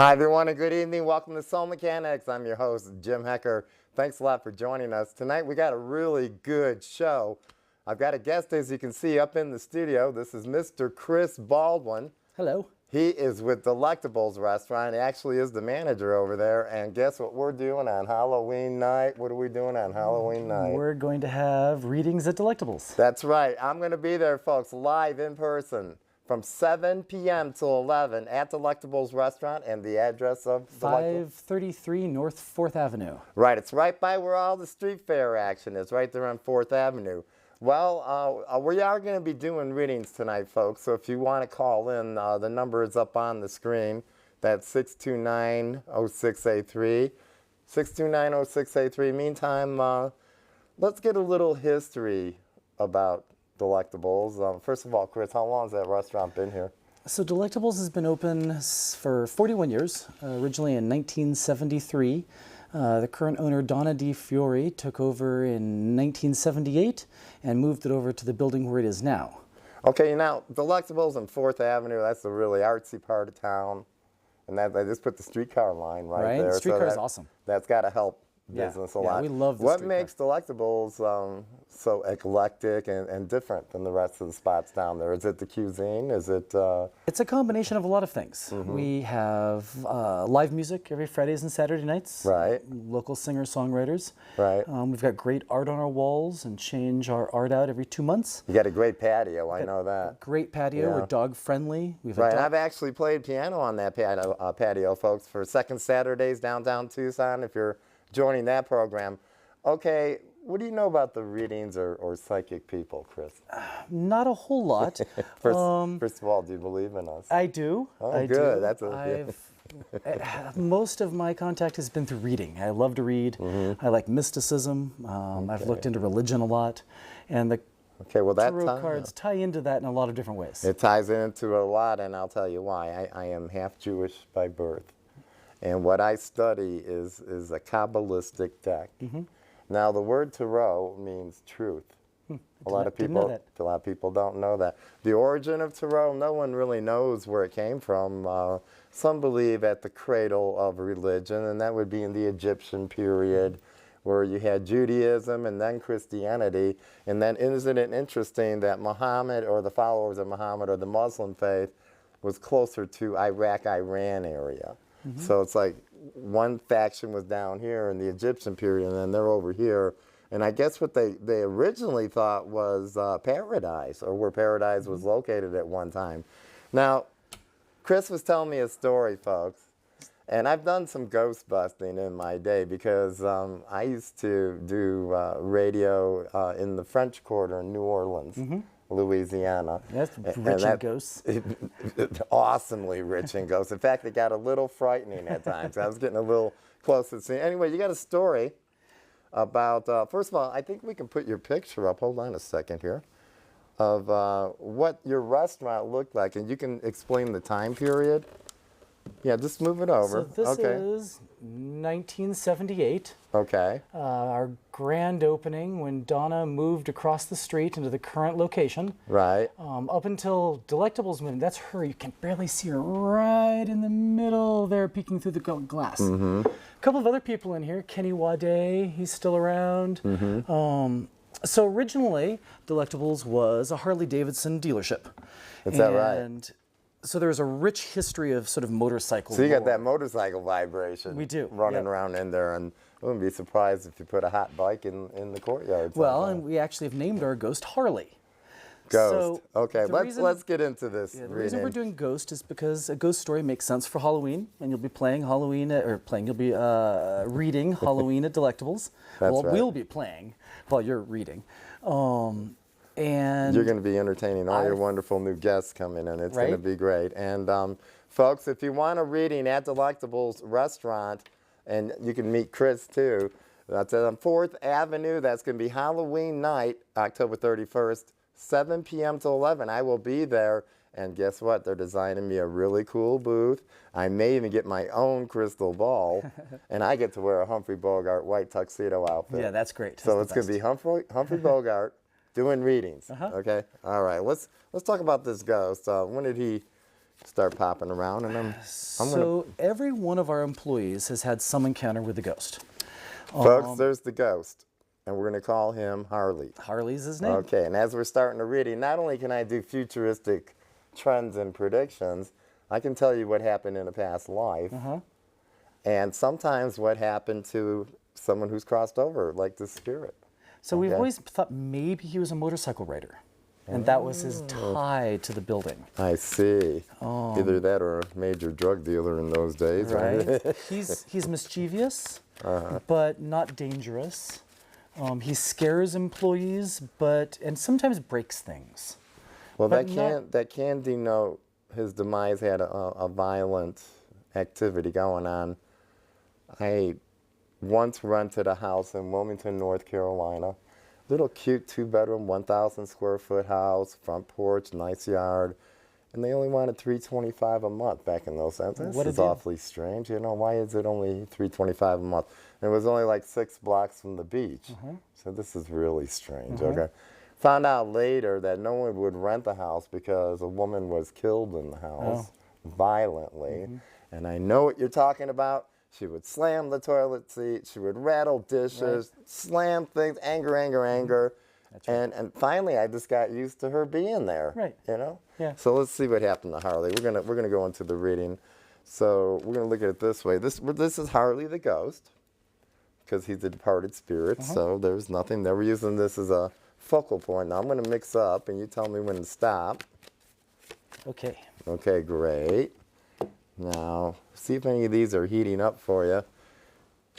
Hi everyone and good evening. Welcome to Soul Mechanics. I'm your host, Jim Hecker. Thanks a lot for joining us. Tonight we got a really good show. I've got a guest, as you can see, up in the studio. This is Mr. Chris Baldwin. Hello. He is with Delectables Restaurant. He actually is the manager over there. And guess what we're doing on Halloween night? What are we doing on Halloween night? We're going to have readings at Delectables. That's right. I'm going to be there, folks, live in person from 7 p.m. till 11 at Delectables Restaurant, and the address of 533 North 4th Avenue. Right, it's right by where all the street fair action is, right there on 4th Avenue. Well, we are going to be doing readings tonight, folks, so if you want to call in, the number is up on the screen. That's 629-0683. 629-0683. Meantime, let's get a little history about Delectables. First of all, Chris, how long has that restaurant been here? So Delectables has been open for 41 years, originally in 1973. The current owner, Donna Di Fiore, took over in 1978 and moved it over to the building where it is now. Okay, now, Delectables on 4th Avenue, that's the really artsy part of town. And that, they just put the streetcar line right there. The streetcar is awesome. That's got to help business a lot. We love the What streetcar. makes Delectables so eclectic and different than the rest of the spots down there? Is it the cuisine? Is it... It's a combination of a lot of things. Mm-hmm. We have live music every Fridays and Saturday nights. Right. Local singer-songwriters. Right. We've got great art on our walls and change our art out every 2 months. You got a great patio, I know that. Great patio. Yeah. We're dog-friendly. Right, I've actually played piano on that patio, folks, for Second Saturdays downtown Tucson, if you're joining that program. Okay, what do you know about the readings or psychic people, Chris? Not a whole lot. First of all, do you believe in us? I do. Oh, I good. do. That's most of my contact has been through reading. I love to read. Mm-hmm. I like mysticism. I've looked into religion a lot. And the tarot cards tie into that in a lot of different ways. It ties into a lot, and I'll tell you why. I am half Jewish by birth. And what I study is a Kabbalistic deck. Mm-hmm. Now, the word tarot means truth. A lot of people don't know that. The origin of tarot, no one really knows where it came from. Some believe at the cradle of religion, and that would be in the Egyptian period, where you had Judaism and then Christianity. And then isn't it interesting that Muhammad, or the followers of Muhammad, or the Muslim faith, was closer to Iraq-Iran area. Mm-hmm. So it's like one faction was down here in the Egyptian period, and then they're over here. And I guess what they originally thought was paradise, or where paradise was located at one time. Now, Chris was telling me a story, folks, and I've done some ghost busting in my day because I used to do radio in the French Quarter in New Orleans. Mm-hmm. Louisiana. That's rich in ghosts. Awesomely rich in ghosts. In fact, it got a little frightening at times. I was getting a little close to the scene. Anyway, you got a story about, first of all, I think we can put your picture up, hold on a second here, of what your restaurant looked like, and you can explain the time period. Yeah, just move it over. So this is 1978. Okay. Our grand opening when Donna moved across the street into the current location. Right. Up until Delectables moved, that's her. You can barely see her right in the middle there, peeking through the glass. Mm-hmm. A couple of other people in here. Kenny Wade, he's still around. Mm-hmm. So originally, Delectables was a Harley-Davidson dealership. Is that right? So there's a rich history of sort of motorcycle. So you got that motorcycle vibration. We do. Running around in there, and I wouldn't be surprised if you put a hot bike in the courtyard. Well, and we actually have named our ghost Harley. Ghost. So okay, let's get into this. The reason we're doing Ghost is because a ghost story makes sense for Halloween, and you'll be playing Halloween, you'll be reading Halloween at Delectables. That's right. We'll be playing while you're reading. And you're going to be entertaining all your wonderful new guests coming in. It's going to be great. And folks, if you want a reading at Delectables Restaurant, and you can meet Chris too, that's on 4th Avenue. That's going to be Halloween night, October 31st, 7 p.m. to 11. I will be there. And guess what? They're designing me a really cool booth. I may even get my own crystal ball, and I get to wear a Humphrey Bogart white tuxedo outfit. Yeah, that's great. So it's going to be Humphrey Bogart doing readings. Okay. All right. Let's talk about this ghost. When did he start popping around, and I'm So every one of our employees has had some encounter with the ghost. folks, there's the ghost, and we're going to call him Harley. Harley's his name. Okay, and as we're starting the reading, not only can I do futuristic trends and predictions, I can tell you what happened in a past life, and sometimes what happened to someone who's crossed over, like the spirit. So we've Okay. always thought maybe he was a motorcycle rider, and that was his tie to the building. I see. Either that or a major drug dealer in those days, right? Right? he's mischievous, but not dangerous. He scares employees, and sometimes breaks things. Well, But that can denote his demise had a violent activity going on. I once rented a house in Wilmington, North Carolina. Little cute 2-bedroom, 1,000 square foot house, front porch, nice yard. And they only wanted $325 a month back in those days. This What a is deal. awfully strange. You know, why is it only $325 a month? And it was only like 6 blocks from the beach. So this is really strange. Okay. Found out later that no one would rent the house because a woman was killed in the house violently. And I know what you're talking about. She would slam the toilet seat. She would rattle dishes, slam things, anger. That's right. And finally, I just got used to her being there. Right. You know. Yeah. So let's see what happened to Harley. We're gonna go into the reading. So we're gonna look at it this way. This is Harley the ghost, because he's a departed spirit. So there's nothing there. We're using this as a focal point. Now I'm gonna mix up, and you tell me when to stop. Okay. Okay, great. Now, see if any of these are heating up for you.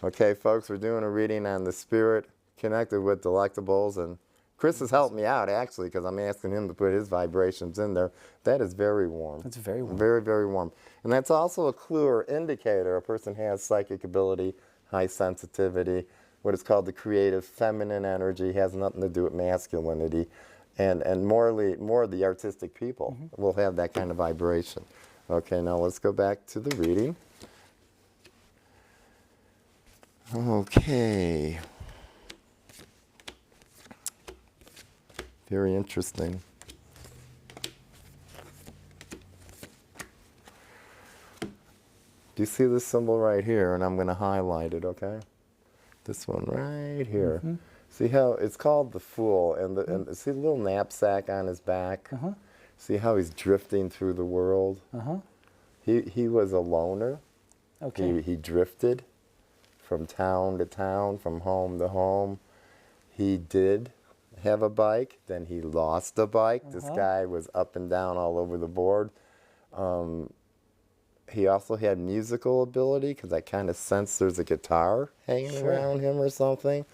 Okay, folks, we're doing a reading on the spirit connected with delectables, and Chris has helped me out, actually, because I'm asking him to put his vibrations in there. That is very warm. That's very warm. Very, very warm. And that's also a clue or indicator a person has psychic ability, high sensitivity, what is called the creative feminine energy, has nothing to do with masculinity. And more of the artistic people will have that kind of vibration. Okay, now let's go back to the reading. Okay. Very interesting. Do you see this symbol right here? And I'm going to highlight it, okay? This one right here. See how it's called the Fool, and see the little knapsack on his back? See how he's drifting through the world? He was a loner. Okay. He drifted from town to town, from home to home. He did have a bike, then he lost the bike. This guy was up and down all over the board. He also had musical ability, because I kind of sense there's a guitar hanging around him or something.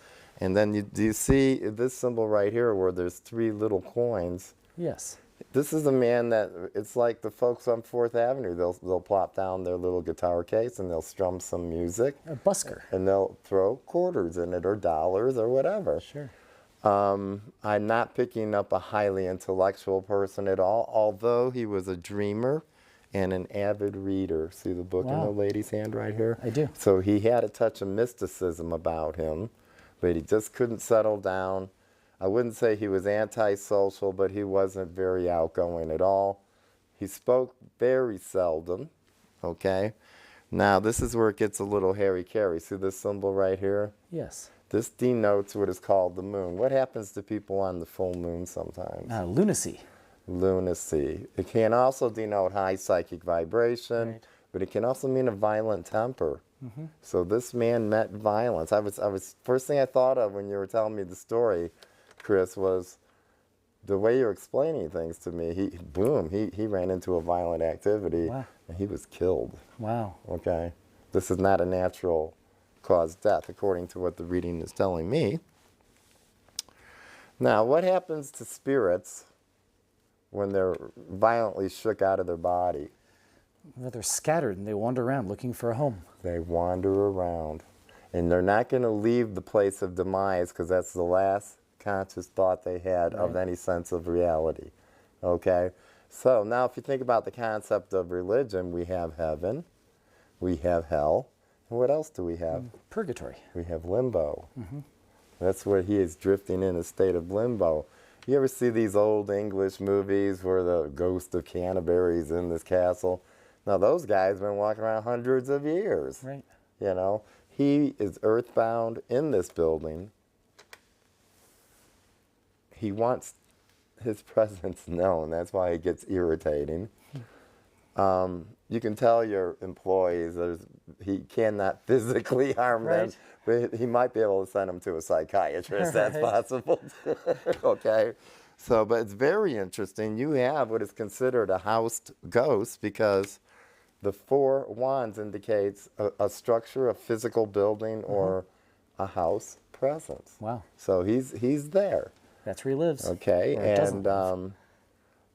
And then do you see this symbol right here where there's 3 little coins? Yes. This is a man that, it's like the folks on 4th Avenue. They'll plop down their little guitar case and they'll strum some music. A busker. And they'll throw quarters in it or dollars or whatever. Sure. I'm not picking up a highly intellectual person at all, although he was a dreamer and an avid reader. See the book in the lady's hand right here? I do. So he had a touch of mysticism about him, but he just couldn't settle down. I wouldn't say he was antisocial, but he wasn't very outgoing at all. He spoke very seldom, okay? Now, this is where it gets a little hairy-carry. See this symbol right here? Yes. This denotes what is called the moon. What happens to people on the full moon sometimes? Lunacy. Lunacy. It can also denote high psychic vibration, but it can also mean a violent temper. So this man met violence. I was first thing I thought of when you were telling me the story, Chris, was the way you're explaining things to me. He ran into a violent activity and he was killed. Wow. Okay. This is not a natural cause death, according to what the reading is telling me. Now, what happens to spirits when they're violently shook out of their body? Well, they're scattered and they wander around looking for a home. They wander around. And they're not going to leave the place of demise, because that's the last conscious thought they had of any sense of reality. Okay? So now if you think about the concept of religion, we have heaven, we have hell, and what else do we have? Purgatory. We have limbo. That's where he is drifting in a state of limbo. You ever see these old English movies where the ghost of Canterbury's in this castle? Now, those guys been walking around hundreds of years. Right. You know, he is earthbound in this building. He wants his presence known. That's why it gets irritating. You can tell your employees he cannot physically harm them, but he might be able to send them to a psychiatrist. That's possible. Okay. So, but it's very interesting. You have what is considered a housed ghost because the 4 wands indicates a structure, a physical building, or a house presence. Wow. So he's there. That's where he lives. Okay, Or it doesn't and live.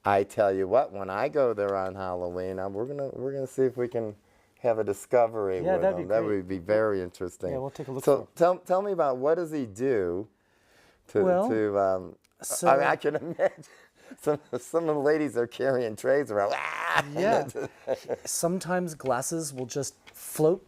I tell you what, when I go there on Halloween, we're gonna see if we can have a discovery Yeah, with that'd him. be That great. would be very interesting. Yeah, we'll take a look So for tell me about what does he do to Well, so- I mean, I can imagine some of the ladies are carrying trays around. Yeah. Sometimes glasses will just float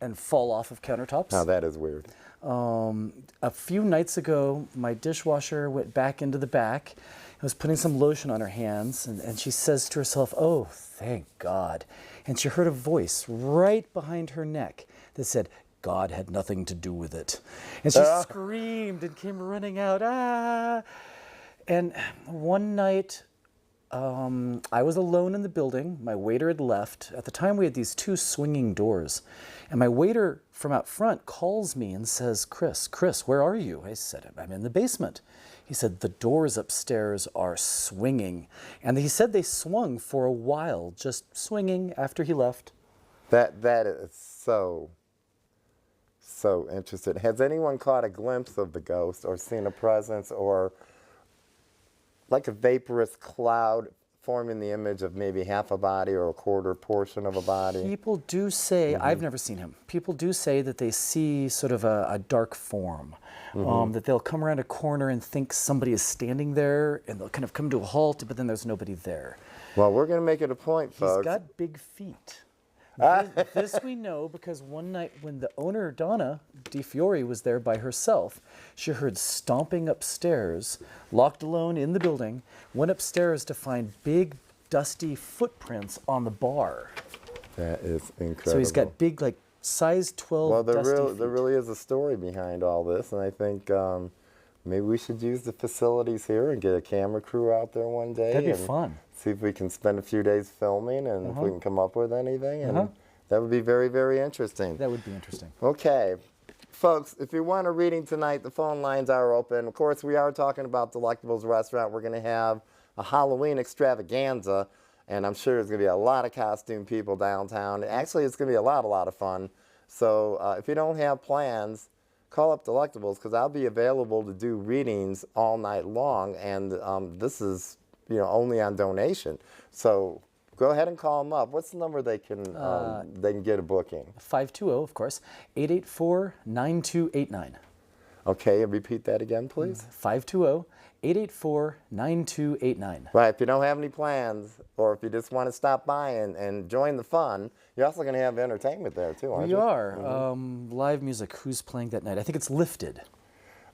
and fall off of countertops. Now that is weird. A few nights ago, my dishwasher went back into the back. I was putting some lotion on her hands, and she says to herself, "Oh, thank God." And she heard a voice right behind her neck that said, "God had nothing to do with it." And she screamed and came running out, "Ah!" And one night, I was alone in the building. My waiter had left. At the time, we had these 2 swinging doors. And my waiter from out front calls me and says, Chris, where are you? I said, "I'm in the basement." He said, "The doors upstairs are swinging." And he said they swung for a while, just swinging after he left. That is so interesting. Has anyone caught a glimpse of the ghost or seen a presence or like a vaporous cloud forming the image of maybe half a body or a quarter portion of a body? People do say, I've never seen him, people do say that they see sort of a dark form, that they'll come around a corner and think somebody is standing there, and they'll kind of come to a halt, but then there's nobody there. Well, we're going to make it a point, folks. He's got big feet. This we know because one night when the owner, Donna DiFiore, was there by herself, she heard stomping upstairs, locked alone in the building, went upstairs to find big, dusty footprints on the bar. That is incredible. So he's got big, like, size 12 Well, dusty feet. there really is a story behind all this, and I think maybe we should use the facilities here and get a camera crew out there one day. That'd be and fun. See if we can spend a few days filming and if we can come up with anything. And that would be very, very interesting. That would be interesting. Okay. Folks, if you want a reading tonight, the phone lines are open. Of course, we are talking about Delectables Restaurant. We're going to have a Halloween extravaganza, and I'm sure there's going to be a lot of costume people downtown. Actually, it's going to be a lot of fun. So if you don't have plans, call up Delectables because I'll be available to do readings all night long, and this is only on donation. So go ahead and call them up. What's the number they can get a booking? 520, of course, 884-9289. Okay, and repeat that again, please. 520-884-9289. Right, if you don't have any plans, or if you just want to stop by and join the fun, you're also going to have entertainment there too, aren't you? We are. Live music. Who's playing that night? I think it's Lifted.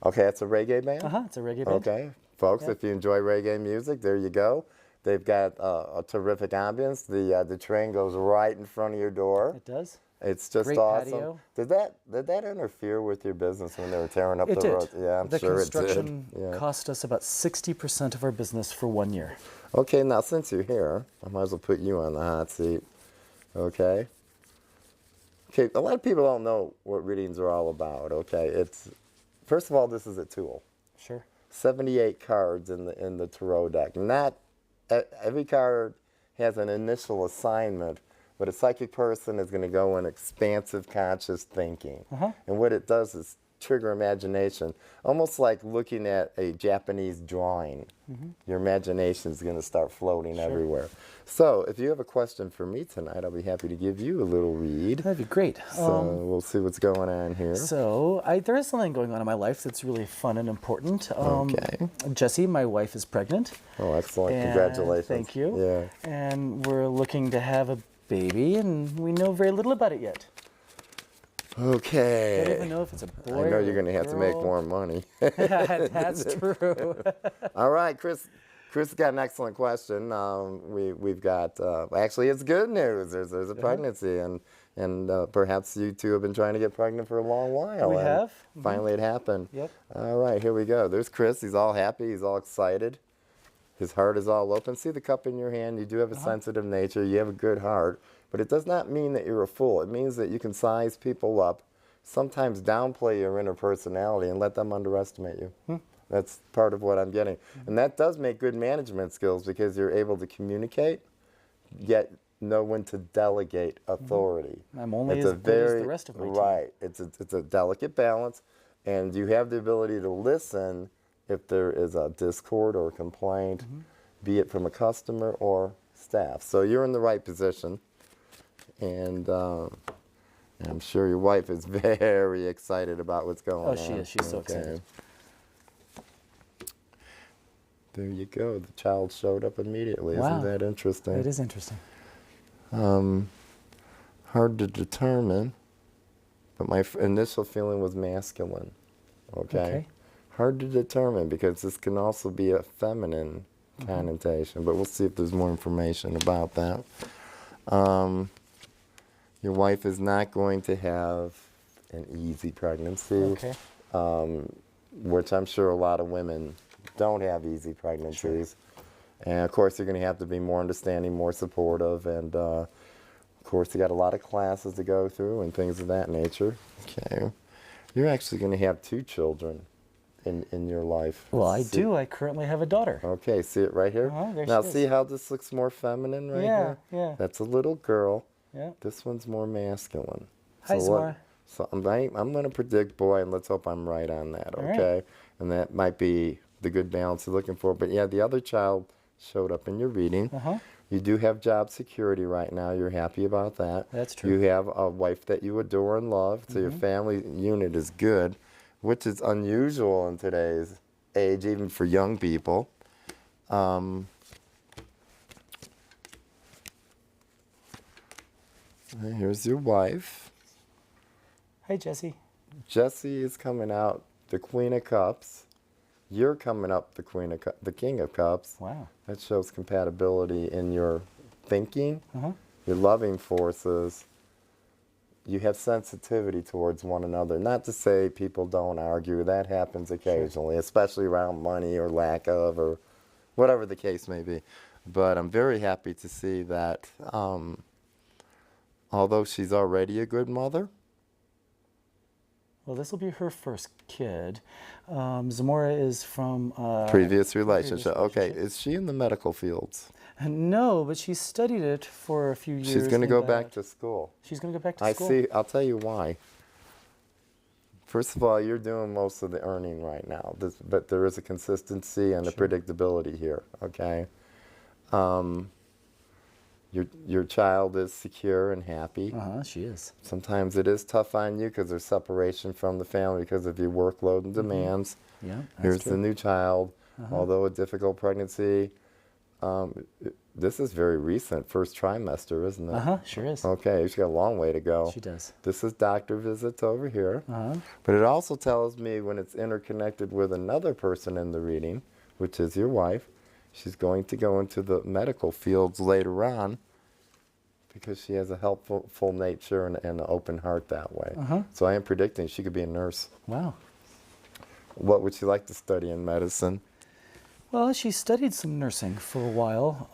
Okay, it's a reggae band? It's a reggae band. Okay, folks, if you enjoy reggae music, there you go. They've got a terrific ambience. The train goes right in front of your door. It does. It's just Great awesome. patio. Did that interfere with your business when they were tearing up It the did. road? Yeah, I'm the sure it did. construction Yeah. cost us about 60% of our business for 1 year. Okay, now since you're here, I might as well put you on the hot seat. Okay. Okay, a lot of people don't know what readings are all about. Okay, first of all, this is a tool. Sure. 78 cards in the tarot deck. Not every card has an initial assignment, but a psychic person is going to go in expansive conscious thinking. And what it does is trigger imagination, almost like looking at a Japanese drawing. Your imagination is going to start floating everywhere. So if you have a question for me tonight, I'll be happy to give you a little read. That'd be great. So we'll see what's going on here. So there is something going on in my life that's really fun and important. Okay. Jessie, my wife, is pregnant. Oh, excellent. And Congratulations. Thank you. Yeah. And we're looking to have a baby, and we know very little about it yet. Okay. Don't even know if it's a boy. I know or you're going to have to make girl. more money. That's true. All right, Chris. Chris got an excellent question. We've got actually it's good news. There's a pregnancy, and perhaps you two have been trying to get pregnant for a long while. We and have. Finally, it happened. Yep. All right, here we go. There's Chris. He's all happy. He's all excited. His heart is all open. See the cup in your hand. You do have a sensitive nature. You have a good heart, but it does not mean that you're a fool. It means that you can size people up, sometimes downplay your inner personality, and let them underestimate you. That's part of what I'm getting. And that does make good management skills because you're able to communicate, yet know when to delegate authority. I'm only as good as the rest of my team. Right. It's a delicate balance, and you have the ability to listen if there is a discord or a complaint, be it from a customer or staff. So you're in the right position, and I'm sure your wife is very excited about what's going on. Oh, she is. She's so excited. There you go. The child showed up immediately. Wow. Isn't that interesting? It is interesting. Hard to determine, but my initial feeling was masculine. Okay? Hard to determine because this can also be a feminine connotation, but we'll see if there's more information about that. Your wife is not going to have an easy pregnancy, which I'm sure a lot of women don't have easy pregnancies. Sure. And of course, you're going to have to be more understanding, more supportive, and of course, you got a lot of classes to go through and things of that nature. Okay. You're actually going to have 2 children in your life. Well, I do. I currently have a daughter. Okay, see it right here? There now she see is. how this looks more feminine right here? Yeah. That's a little girl. Yeah. This one's more masculine. Hi, Zora. So I'm going to predict boy, and let's hope I'm right on that, okay? Right. And that might be the good balance you're looking for. But yeah, the other child showed up in your reading. You do have job security right now. You're happy about that. That's true. You have a wife that you adore and love, so your family unit is good, which is unusual in today's age, even for young people. Here's your wife. Hi, Jesse. Jesse is coming out the Queen of Cups. You're coming up the the King of Cups. Wow. That shows compatibility in your thinking, your loving forces. You have sensitivity towards one another. Not to say people don't argue. That happens occasionally, especially around money or lack of or whatever the case may be. But I'm very happy to see that although she's already a good mother. Well, this will be her first kid. Zamora is from Previous relationship. Okay, is she in the medical fields? No, but she studied it for a few years. She's going to go in back that. to school. She's going to go back to school? I see. I'll tell you why. First of all, you're doing most of the earning right now, but there is a consistency and a predictability here, okay? Your child is secure and happy. She is. Sometimes it is tough on you because there's separation from the family because of your workload and demands. Yeah, Here's the new child. Although a difficult pregnancy, this is very recent, first trimester, isn't it? Sure is. Okay, she's got a long way to go. She does. This is doctor visits over here. But it also tells me when it's interconnected with another person in the reading, which is your wife, she's going to go into the medical fields later on because she has a helpful nature and an open heart that way. So I am predicting she could be a nurse. Wow. What would she like to study in medicine? Well, she studied some nursing for a while,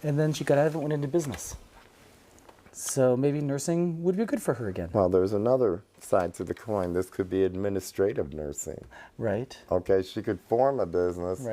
and then she got out of it and went into business. So maybe nursing would be good for her again. Well, there's another side to the coin. This could be administrative nursing. Right. Okay, she could form a business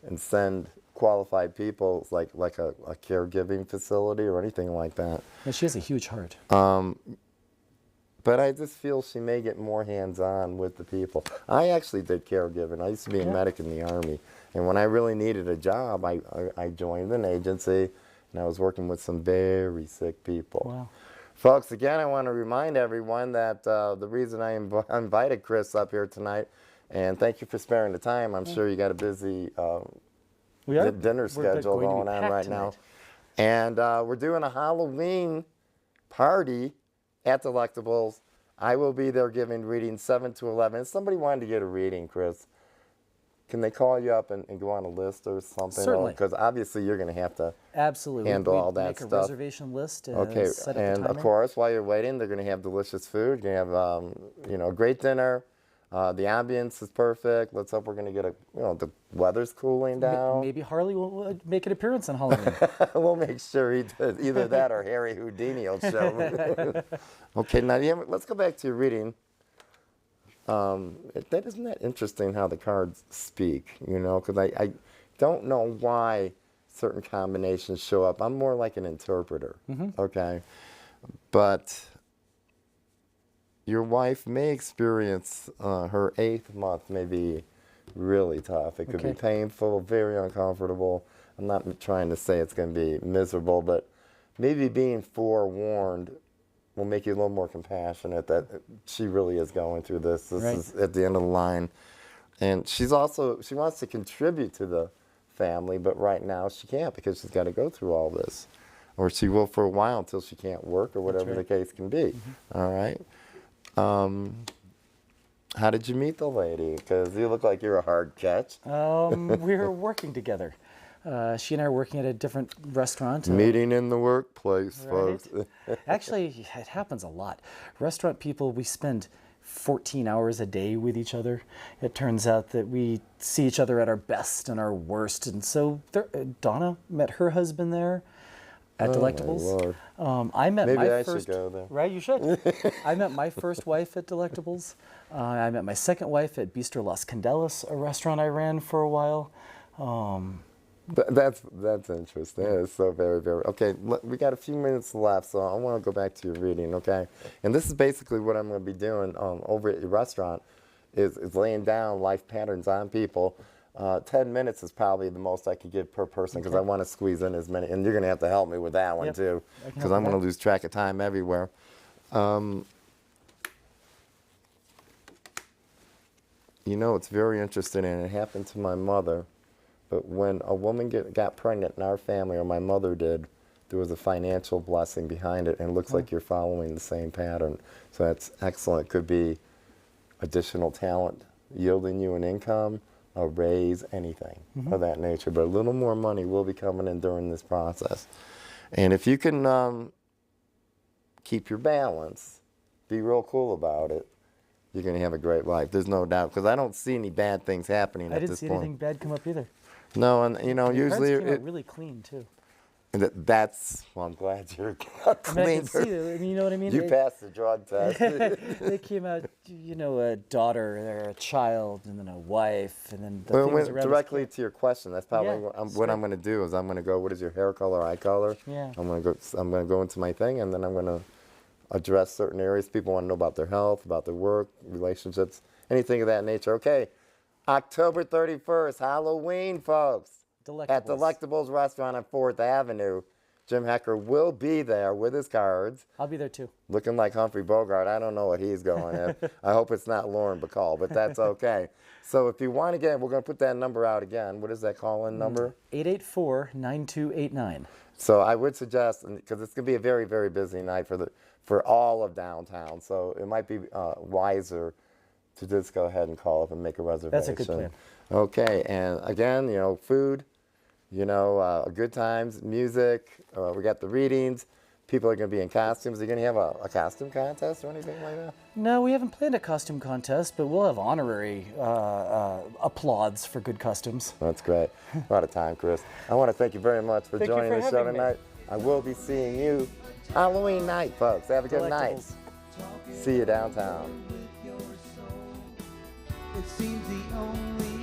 and send qualified people like a caregiving facility or anything like that. And she has a huge heart. But I just feel she may get more hands-on with the people. I actually did caregiving. I used to be a medic in the Army. And when I really needed a job, I joined an agency, and I was working with some very sick people. Wow. Folks, again, I want to remind everyone that the reason I invited Chris up here tonight, and thank you for sparing the time. I'm sure you got a busy dinner schedule going on right now. And we're doing a Halloween party at Delectables I will be there giving readings 7 to 11. If somebody wanted to get a reading, Chris, can they call you up and go on a list or something? Certainly. Because obviously you're going to have to Absolutely. handle We all that make a stuff. reservation list and Okay, set up the and of timing. course, while you're waiting, they're going to have delicious food. You're going to have, a great dinner. The ambience is perfect. Let's hope we're going to get the weather's cooling down. Maybe Harley will make an appearance on Halloween. We'll make sure he does. Either that or Harry Houdini will show. Okay, now let's go back to your reading. Isn't that interesting how the cards speak, because I don't know why certain combinations show up. I'm more like an interpreter, okay? But your wife may experience her 8th month may be really tough. It could be painful, very uncomfortable. I'm not trying to say it's going to be miserable, but maybe being forewarned will make you a little more compassionate that she really is going through this. This is at the end of the line. And she wants to contribute to the family, but right now she can't because she's got to go through all this. Or she will for a while until she can't work or whatever the case can be. All right. How did you meet the lady? Because you look like you're a hard catch. We were working together. She and I are working at a different restaurant. Meeting in the workplace, Right? folks. Actually, it happens a lot. Restaurant people, we spend 14 hours a day with each other. It turns out that we see each other at our best and our worst. And so Donna met her husband there at Delectables. I met Maybe my I first, should go there. Right, you should. I met my first wife at Delectables. I met my second wife at Bistro Las Candelas, a restaurant I ran for a while. That's interesting. It's so very, very... Okay, we got a few minutes left, so I want to go back to your reading, okay? And this is basically what I'm going to be doing over at your restaurant is laying down life patterns on people. 10 minutes is probably the most I could give per person because I want to squeeze in as many. And you're going to have to help me with that one, too, because I'm going to lose track of time everywhere. It's very interesting, and it happened to my mother. But when a woman got pregnant in our family, or my mother did, there was a financial blessing behind it, and it looks like you're following the same pattern. So that's excellent. It could be additional talent yielding you an income, a raise, anything of that nature. But a little more money will be coming in during this process. And if you can keep your balance, be real cool about it, you're going to have a great life. There's no doubt, because I don't see any bad things happening at this point. I didn't see anything bad come up either. No, and usually Your cards came out really clean too. Well, I'm glad you're I clean. can see it. You know what I mean? You passed the drug test. They came out, a daughter, or a child, and then a wife, and then the Well, things around directly to your question, that's probably Yeah, what I'm going to do. Is I'm going to go, what is your hair color, eye color? Yeah. I'm going to go into my thing, and then I'm going to address certain areas. People want to know about their health, about their work, relationships, anything of that nature. Okay. October 31st, Halloween, folks, at Delectables Restaurant on 4th Avenue. Jim Hecker will be there with his cards. I'll be there too. Looking like Humphrey Bogart. I don't know what he's going at. I hope it's not Lauren Bacall, but that's okay. So if you want to get, we're going to put that number out again. What is that call-in number? 884-9289. So I would suggest, because it's going to be a very, very busy night for all of downtown, so it might be wiser to just go ahead and call up and make a reservation. That's a good plan. Okay, and again, food, good times, music, we got the readings, people are going to be in costumes. Are you going to have a costume contest or anything like that? No, we haven't planned a costume contest, but we'll have honorary applauds for good costumes. That's great. We're out of time, Chris. I want to thank you very much for joining the show having me. tonight. I will be seeing you Halloween night, folks. Have a good night. See you downtown. It seems the only